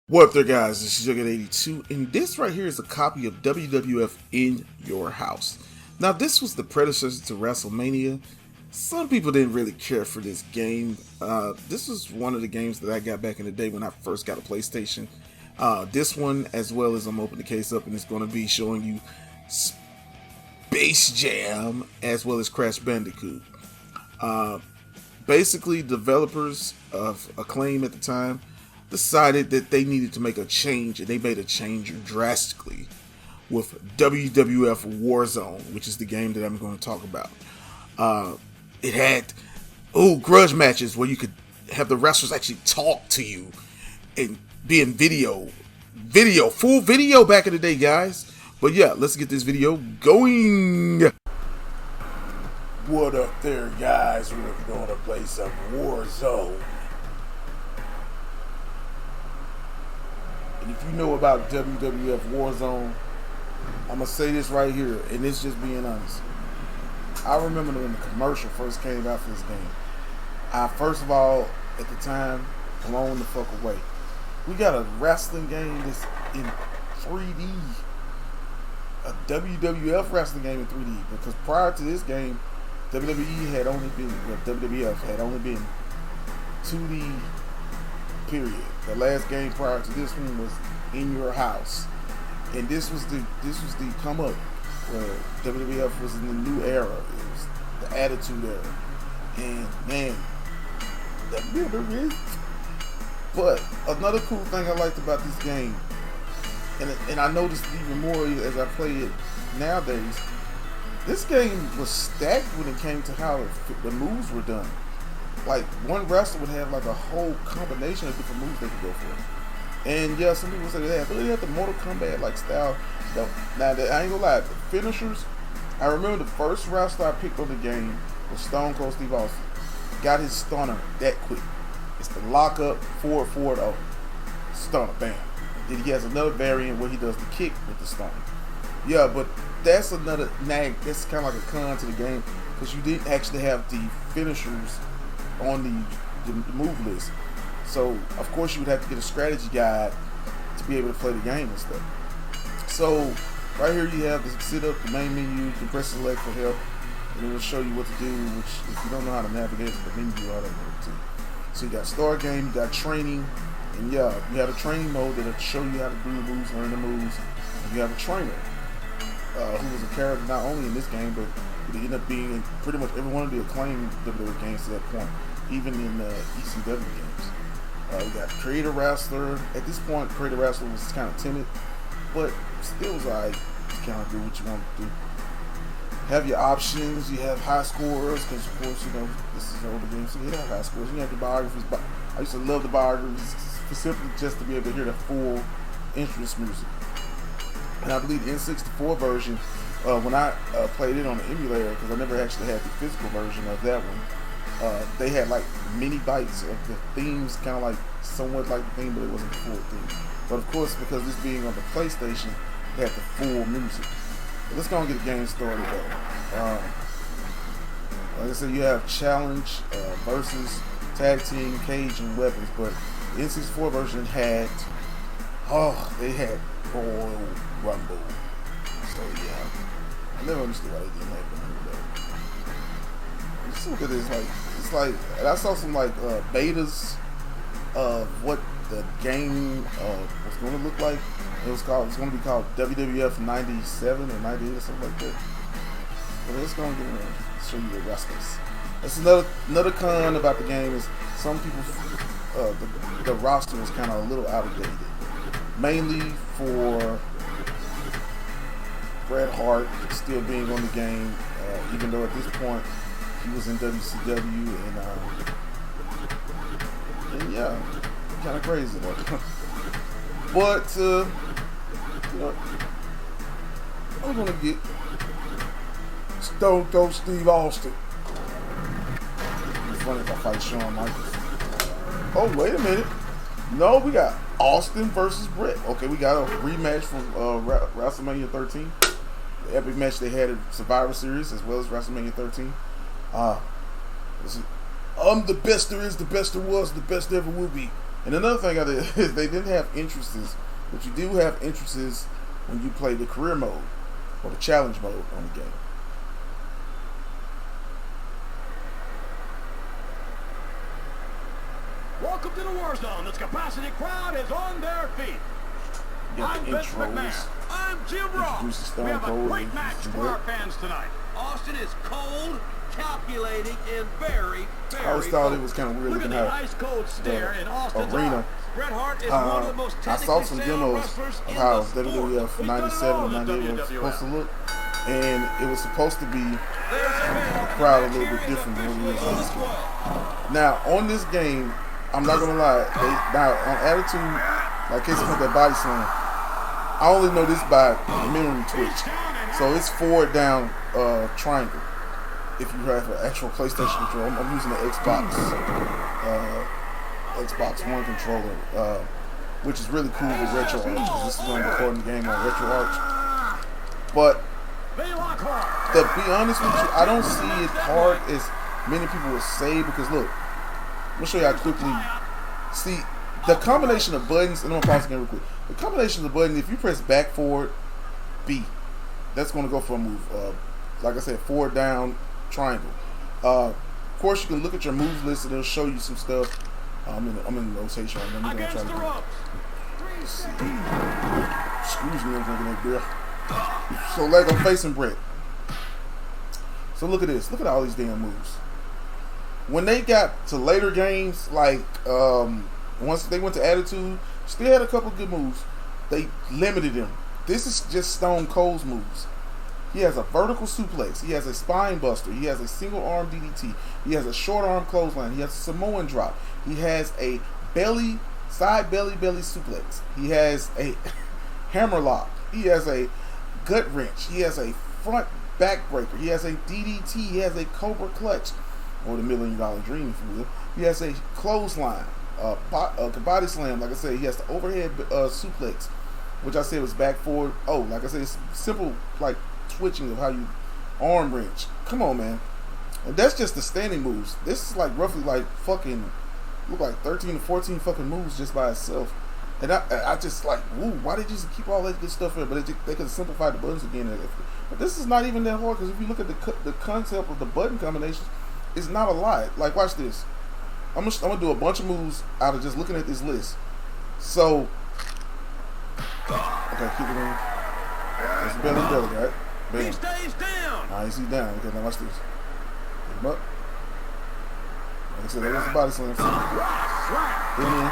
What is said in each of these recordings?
What up there, guys? This is Jugget82, and this right here is a copy of WWF In Your House. Now, this was the predecessor to WrestleMania. Some people didn't really care for this game. This was one of the games that I got back in the day when I first got a PlayStation. This one, as well as I'm opening the case up, and it's going to be showing you Space Jam, as well as Crash Bandicoot. Basically, developers of Acclaim at the time decided that they needed to make a change, and they made a change drastically with WWF Warzone, which is the game that I'm going to talk about. It had grudge matches where you could have the wrestlers actually talk to you and be in full video back in the day, guys. But yeah, let's get this video going. What up there, guys? We're going to play some Warzone. And if you know about WWF Warzone, I'm going to say this right here, and it's just being honest. I remember when the commercial first came out for this game. First of all, at the time, blown the fuck away. We got a wrestling game that's in 3D. A WWF wrestling game in 3D. Because prior to this game, WWF had only been 2D. Period. The last game prior to this one was In Your House, and this was the come up where WWF was in the new era. It was the Attitude Era, and man, but another cool thing I liked about this game, and I noticed even more as I play it nowadays, this game was stacked when it came to how the moves were done. Like, one wrestler would have like a whole combination of different moves they could go for. And yeah, some people say they had the Mortal Kombat like style. Now, I ain't gonna lie, the finishers, I remember the first wrestler I picked on the game was Stone Cold Steve Austin. Got his stunner that quick. It's the lockup, forward, stunner, bam. Then he has another variant where he does the kick with the stunner. Yeah, but that's another nag. That's kind of like a con to the game, because you didn't actually have the finishers on the move list. So of course you would have to get a strategy guide to be able to play the game and stuff. So right here you have the sit up, the main menu. You can press select for help, and it will show you what to do, which if you don't know how to navigate the menu, I don't know what to do. So you got start game, you got training, and yeah, you have a training mode that'll show you how to do the moves, learn the moves. And you have a trainer who was a character not only in this game, but it ended up being in pretty much every one of the Acclaim WWE games to that point, even in ECW games. We got Creator Wrestler. At this point, Creator Wrestler was kind of timid, but still was like, kind of do what you want to do. Have your options. You have high scores, because of course, you know, this is an older game, so you have high scores. You have the biographies. I used to love the biographies specifically just to be able to hear the full entrance music. And I believe the N64 version, when I played it on the emulator, because I never actually had the physical version of that one, they had like mini bites of the themes, kind of like somewhat like the theme, but it wasn't the full theme. But of course, because this being on the PlayStation, they had the full music. But let's go and get the game started though. Like I said, you have challenge, versus, tag team, cage, and weapons. But the N64 version had, they had Royal Rumble. So yeah, I never understood why they didn't have it. Just look at this, it's like, and I saw some like betas of what the game was going to look like. It's going to be called WWF 97 or 98 or something like that. But let's go and get in there and show you the wrestlers. That's another con about the game is some people, the roster is kind of a little outdated. Mainly for Bret Hart still being on the game, even though at this point he was in WCW, and yeah, kind of crazy though. But you know, I'm gonna get Stone Cold Steve Austin. It's funny if I fight Shawn Michaels. Oh, wait a minute. No, we got Austin versus Bret. Okay, we got a rematch from WrestleMania 13. The epic match they had at Survivor Series as well as WrestleMania 13. I'm the best there is, the best there was, the best there ever will be. And another thing is they didn't have entrances, but you do have entrances when you play the career mode or the challenge mode on the game. Welcome to the Warzone. This capacity crowd is on their feet. I'm Vince McMahon. I'm Jim Ross. We have a great match for our fans tonight. Austin is cold, calculating, and very, very I always thought it was kind of weird looking at the ice cold stare in Austin's arena. eyes. Bret Hart is one of the most I saw some demos of how WWF WWF 97 or 98 was supposed to look, and it was supposed to be a crowd a little bit different than what it was used to. Now, on this game, I'm not gonna lie, now on Attitude, like Casey put that body slam, I only know this by memory twitch. So it's forward down triangle. If you have an actual PlayStation controller, I'm using the Xbox One controller, which is really cool with Retro Arch, because this is when I'm recording the game on Retro Arch. But to be honest with you, I don't see it hard as many people would say, because look, I'm gonna show you how quickly. See, the combination of buttons, and I'm gonna pause again real quick. The combination of the button, if you press back, forward, B, that's gonna go for a move. Like I said, forward, down, triangle. Of course, you can look at your moves list and it'll show you some stuff. I'm in rotation right now. I'm gonna try to excuse me, I'm drinking that beer. So like I'm facing Brett. So look at this. Look at all these damn moves. When they got to later games, like once they went to Attitude, still had a couple good moves. They limited him. This is just Stone Cold's moves. He has a vertical suplex. He has a spine buster. He has a single arm DDT. He has a short arm clothesline. He has a Samoan drop. He has a side belly suplex. He has a hammer lock. He has a gut wrench. He has a front back breaker. He has a DDT. He has a Cobra clutch, or the $1 Million Dream, if you will. He has a clothesline, a body slam. Like I said, he has the overhead suplex, which I said was back forward. Oh, like I said, it's simple, like switching of how you arm wrench. Come on, man. And that's just the standing moves. This is like roughly like fucking, look like 13 to 14 fucking moves just by itself. And I just like, woo, why did you just keep all that good stuff here? But they could have simplified the buttons again. But this is not even that hard, because if you look at the concept of the button combinations, it's not a lot. Like, watch this. I'm gonna do a bunch of moves out of just looking at this list. So, okay, keep it in. It's belly, right? Bam. He stays down. Nice, he's down. Okay, now watch this. Hit him up. Like I said, there's the body slam. Hit him in.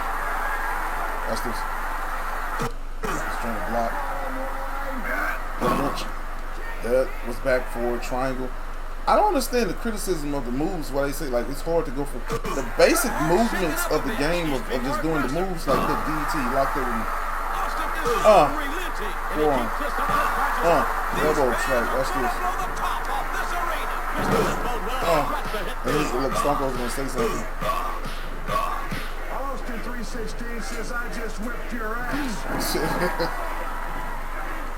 Watch this. He's trying to block. Punch. That was back forward, triangle. I don't understand the criticism of the moves, why they say like it's hard to go for the basic movements of the game of just doing the moves, like the DDT, locked it in. Forearm. Elbow strike. Watch this. And look, Stone Cold's gonna say something. Austin 316 says I just whipped your ass.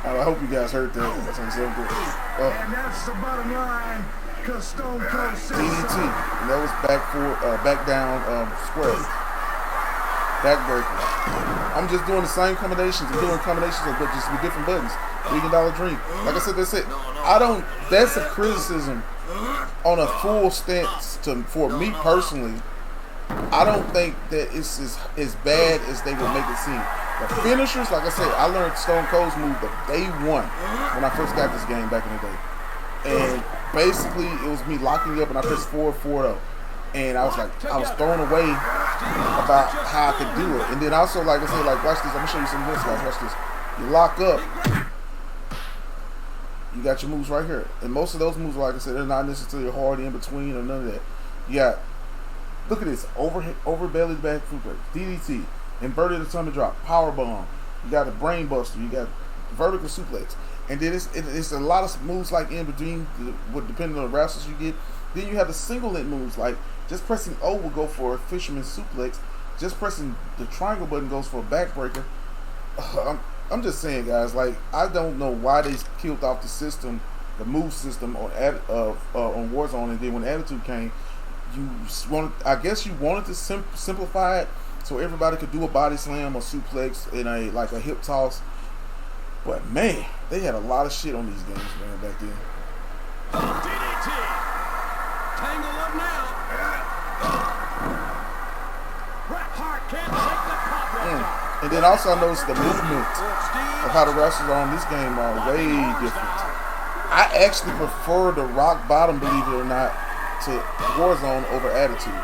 I hope you guys heard that. That's what I'm saying. And that's the bottom line, because Stone Cold says DDT. And that was back down, square. Backbreaker. I'm just doing the same combinations. I'm doing combinations, but just with different buttons. $1 Million Dream. Like I said, that's it. That's a criticism on a full stance for me personally. I don't think that it's as bad as they would make it seem. The finishers, like I said, I learned Stone Cold's move the day one when I first got this game back in the day. And basically, it was me locking up and I pressed forward, and I was thrown away about how I could do it. And then also, like I said, like watch this, I'm gonna show you some of this, guys. Watch this. You lock up, you got your moves right here. And most of those moves, like I said, they're not necessarily hard in between or none of that. You got, look at this, over belly back foot break, DDT, inverted atomic drop, power bomb. You got a brain buster. You got vertical suplex, and then it's a lot of moves like in between, depending on the wrestlers you get. Then you have the single leg moves, like just pressing O will go for a fisherman suplex. Just pressing the triangle button goes for a backbreaker. I'm just saying, guys. Like, I don't know why they killed off the system, the move system on Warzone, and then when Attitude came, I guess you wanted to simplify it so everybody could do a body slam or suplex in a hip toss. But man, they had a lot of shit on these games, man, back then. DDT. Tangle up now. Bret Hart can't take the pop. And then also I noticed the movement of how the wrestlers on this game are way different. I actually prefer the rock bottom, believe it or not, to Warzone over Attitude.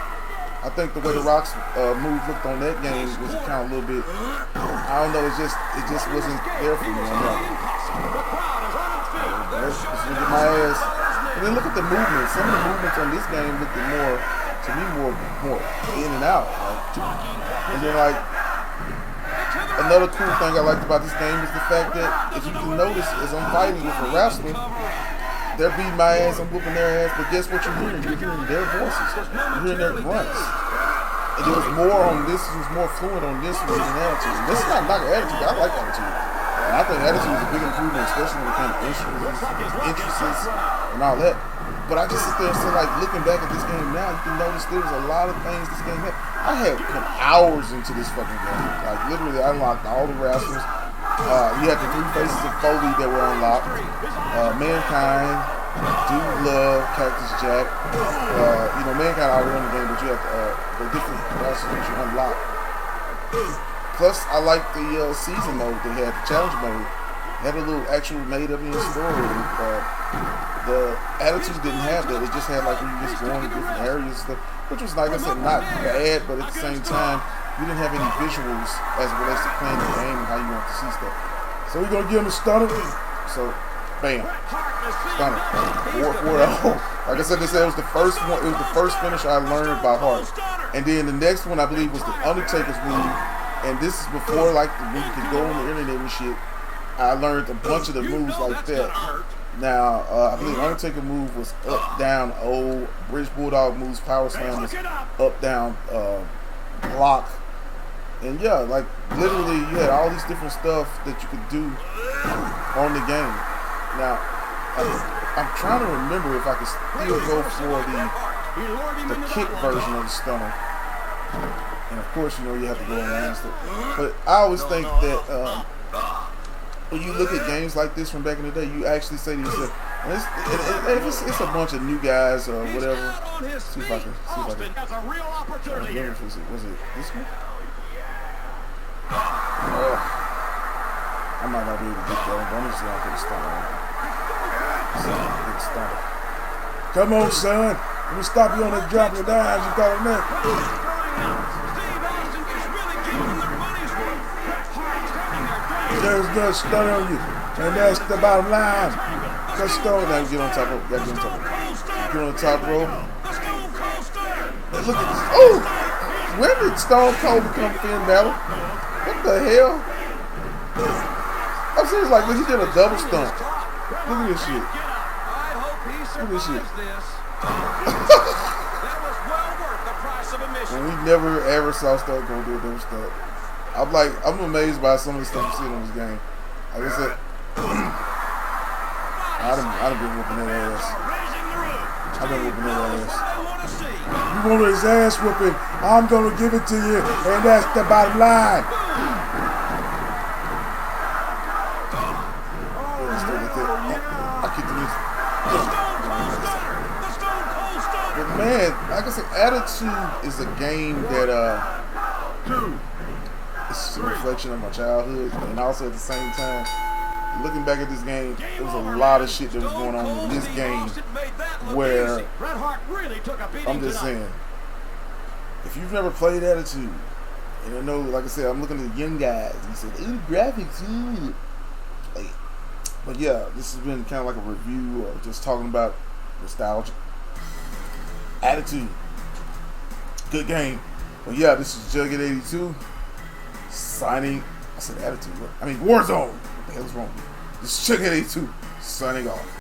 I think the way the Rock's move looked on that game was kind of a little bit, I don't know, it just wasn't there for me on that. Let's get my ass. And then look at the movement. Some of the movements on this game looked more, to me, more in and out. And then another cool thing I liked about this game is the fact that, if you can notice, as I'm fighting with a wrestler, they're beating my ass, I'm whooping their ass, but guess what you're hearing? You're hearing their voices. You're hearing their grunts. And there was more on this, it was more fluent on this one than Attitude. And this is not like Attitude, I like Attitude. And I think Attitude is a big improvement, especially when it comes to entrances and all that. But I just sit there and say, looking back at this game now, you can notice there's a lot of things this game had. I had put hours into this fucking game. Literally, I unlocked all the wrestlers. You had the 3 faces of Foley that were unlocked. Mankind, Dude Love, Cactus Jack. Mankind already in the game, but you had the different wrestlers that you unlocked. Plus, I liked the season mode they had, the challenge mode. It had a little actual made-up story. The Attitude didn't have that. It just had when you just go into different areas and stuff, which was, like I said, not bad, but at the same time, you didn't have any visuals as it relates to playing the game and how you want to see stuff. So we're gonna give him a stunner. So, bam, stunner. 4-4-0. Like I said, it was the first one. It was the first finish I learned by heart. And then the next one I believe was the Undertaker's move. And this is before when you could go on the internet and shit. I learned a bunch of the moves like that. Now, I believe Undertaker move was up, down, O. British Bulldog moves, Power Slam was up, down, block. And yeah, literally you had all these different stuff that you could do on the game. Now, I'm trying to remember if I could still go for the kick version of the stunner. And of course, you have to go around stuff. But I always think that when you look at games like this from back in the day, you actually say to yourself, it's a bunch of new guys or whatever. See if I can. Was it this one? I might not be able to get that one, but I'm just going to put a stunner. Come on, son. Let me stop you on the drop of dimes. You call it that. There's no stun on you, and that's the bottom line. Just stone. Now get on top rope. Get on the top rope. Look at this. Oh, when did Stone Cold become Finn Balor? What the hell? I'm serious. He did a double stunt. Look at this shit. Look at this shit. And we never ever saw Stone Cold do a double stunt. I'm amazed by some of the stuff you see on this game. Like I said, I've been whooping that ass. I've been whooping that ass. You want his ass whooping? I'm gonna give it to you, and that's the bottom line. But man, like I said, Attitude is a game that it's a reflection of my childhood, and also at the same time, looking back at this game, there was a lot of shit that was going on in this game where I'm just saying, if you've never played Attitude, and I know, like I said, I'm looking at the young guys, and he said, ooh, graphics, ooh. But yeah, this has been kind of like a review or just talking about nostalgia. Attitude, good game. But yeah, this is Jughead82 signing. I said Attitude. I mean Warzone. What the hell is wrong? This is Jughead82 signing off.